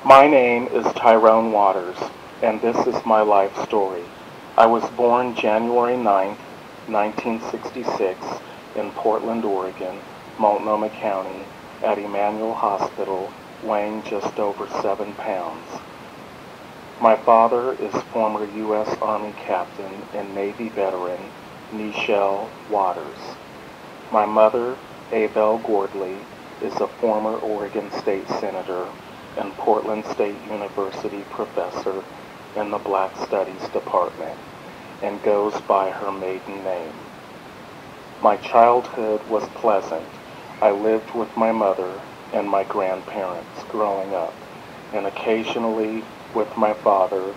My name is Tyrone Waters, and this is my life story. I was born January 9th, 1966, in Portland, Oregon, Multnomah County, at Emmanuel Hospital, weighing just over 7 pounds. My father is former U.S. Army Captain and Navy veteran Nichelle Waters. My mother, Abel Gordley, is a former Oregon State Senator and Portland State University professor in the Black Studies Department, and goes by her maiden name. My childhood was pleasant. I lived with my mother and my grandparents growing up, and occasionally with my father.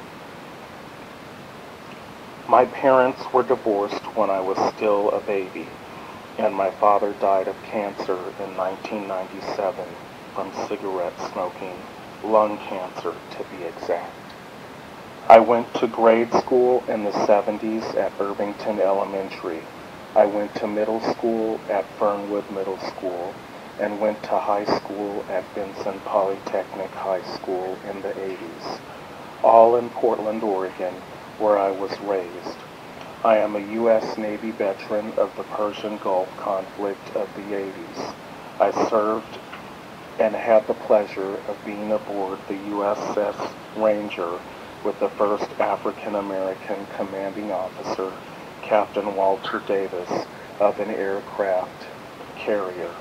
My parents were divorced when I was still a baby, and my father died of cancer in 1997 from cigarette smoking, lung cancer to be exact. I went to grade school in the 70s at Irvington Elementary. I went to middle school at Fernwood Middle School and went to high school at Benson Polytechnic High School in the 80s, all in Portland, Oregon, where I was raised. I am a U.S. Navy veteran of the Persian Gulf conflict of the 80s. I served and had the pleasure of being aboard the USS Ranger with the first African-American commanding officer, Captain Walter Davis, of an aircraft carrier.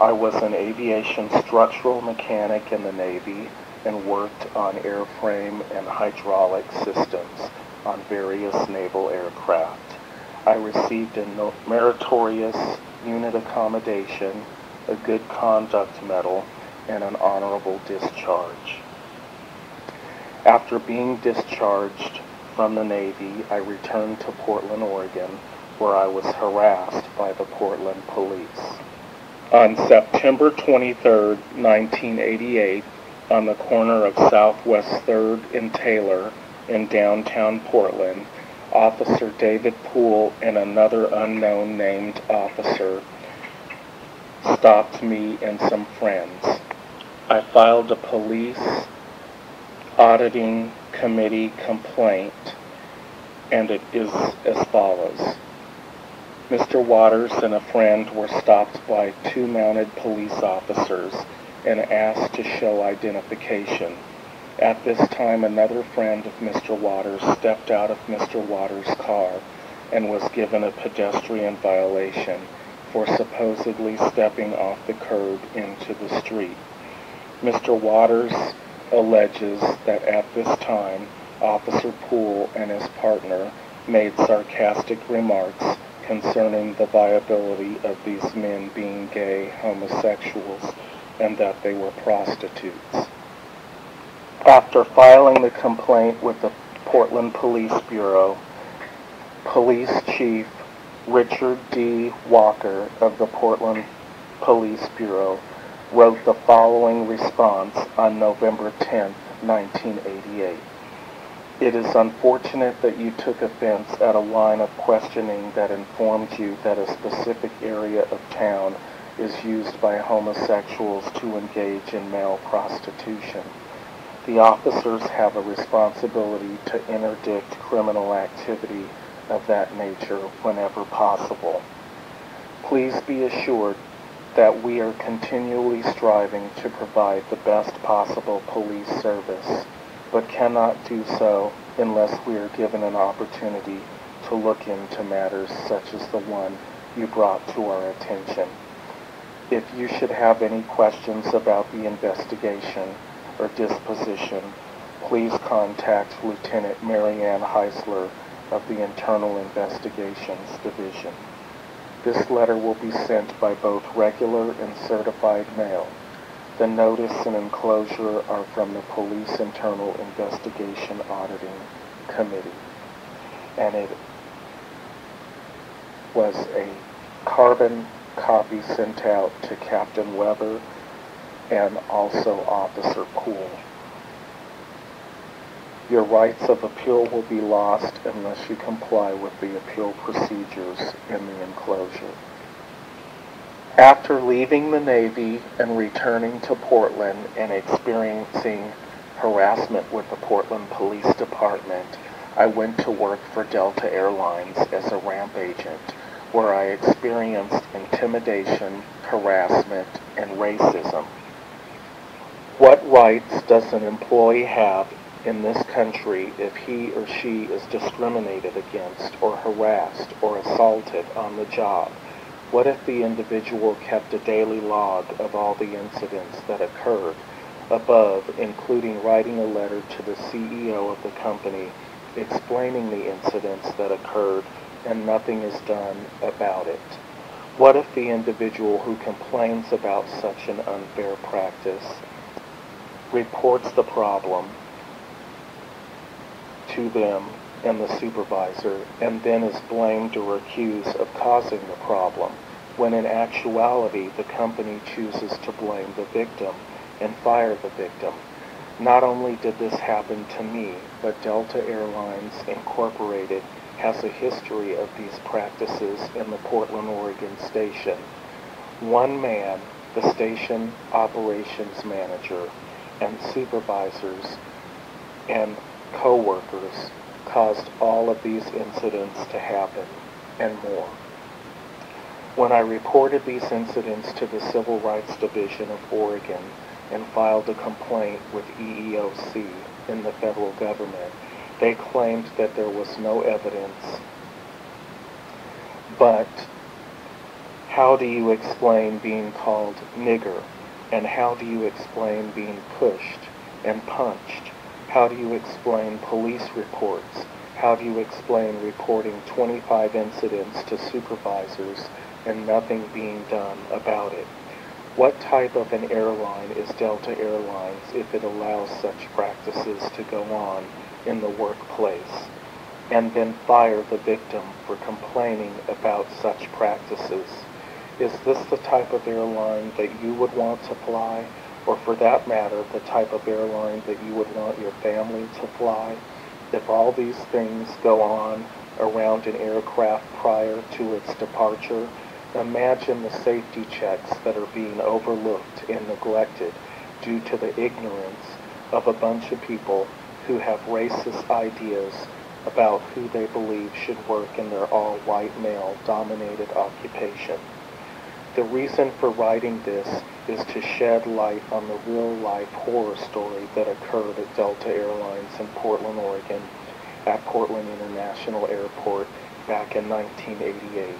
I was an aviation structural mechanic in the Navy and worked on airframe and hydraulic systems on various naval aircraft. I received a meritorious unit accommodation, a good conduct medal, and an honorable discharge. After being discharged from the Navy, I returned to Portland, Oregon, where I was harassed by the Portland police. On September 23, 1988, on the corner of Southwest 3rd and Taylor in downtown Portland, Officer David Poole and another unknown named officer stopped me and some friends. I filed a police auditing committee complaint, and it is as follows. Mr. Waters and a friend were stopped by 2 mounted police officers and asked to show identification. At this time, another friend of Mr. Waters stepped out of Mr. Waters' car and was given a pedestrian violation for supposedly stepping off the curb into the street. Mr. Waters alleges that at this time, Officer Poole and his partner made sarcastic remarks concerning the viability of these men being gay homosexuals and that they were prostitutes. After filing the complaint with the Portland Police Bureau, Police Chief Richard D. Walker of the Portland Police Bureau wrote the following response on November 10, 1988. It is unfortunate that you took offense at a line of questioning that informed you that a specific area of town is used by homosexuals to engage in male prostitution. The officers have a responsibility to interdict criminal activity of that nature whenever possible. Please be assured that we are continually striving to provide the best possible police service, but cannot do so unless we are given an opportunity to look into matters such as the one you brought to our attention. If you should have any questions about the investigation or disposition, please contact Lieutenant Mary Ann Heisler of the Internal Investigations Division. This letter will be sent by both regular and certified mail. The notice and enclosure are from the Police Internal Investigation Auditing Committee, and it was a carbon copy sent out to Captain Weber and also Officer Poole. Your rights of appeal will be lost unless you comply with the appeal procedures in the enclosure. After leaving the Navy and returning to Portland and experiencing harassment with the Portland Police Department, I went to work for Delta Airlines as a ramp agent, where I experienced intimidation, harassment, and racism. What rights does an employee have in this country if he or she is discriminated against or harassed or assaulted on the job? What if the individual kept a daily log of all the incidents that occurred above, including writing a letter to the CEO of the company explaining the incidents that occurred and nothing is done about it? What if the individual who complains about such an unfair practice reports the problem to them and the supervisor, and then is blamed or accused of causing the problem, when in actuality the company chooses to blame the victim and fire the victim? Not only did this happen to me, but Delta Airlines Incorporated has a history of these practices in the Portland, Oregon station. One man, the station operations manager, and supervisors and co-workers caused all of these incidents to happen, and more. When I reported these incidents to the Civil Rights Division of Oregon and filed a complaint with EEOC in the federal government, they claimed that there was no evidence. But how do you explain being called nigger? And how do you explain being pushed and punched? How do you explain police reports? How do you explain reporting 25 incidents to supervisors and nothing being done about it? What type of an airline is Delta Airlines if it allows such practices to go on in the workplace and then fire the victim for complaining about such practices? Is this the type of airline that you would want to fly, or for that matter, the type of airline that you would want your family to fly? If all these things go on around an aircraft prior to its departure, imagine the safety checks that are being overlooked and neglected due to the ignorance of a bunch of people who have racist ideas about who they believe should work in their all-white male-dominated occupation. The reason for writing this is to shed light on the real-life horror story that occurred at Delta Airlines in Portland, Oregon, at Portland International Airport back in 1988.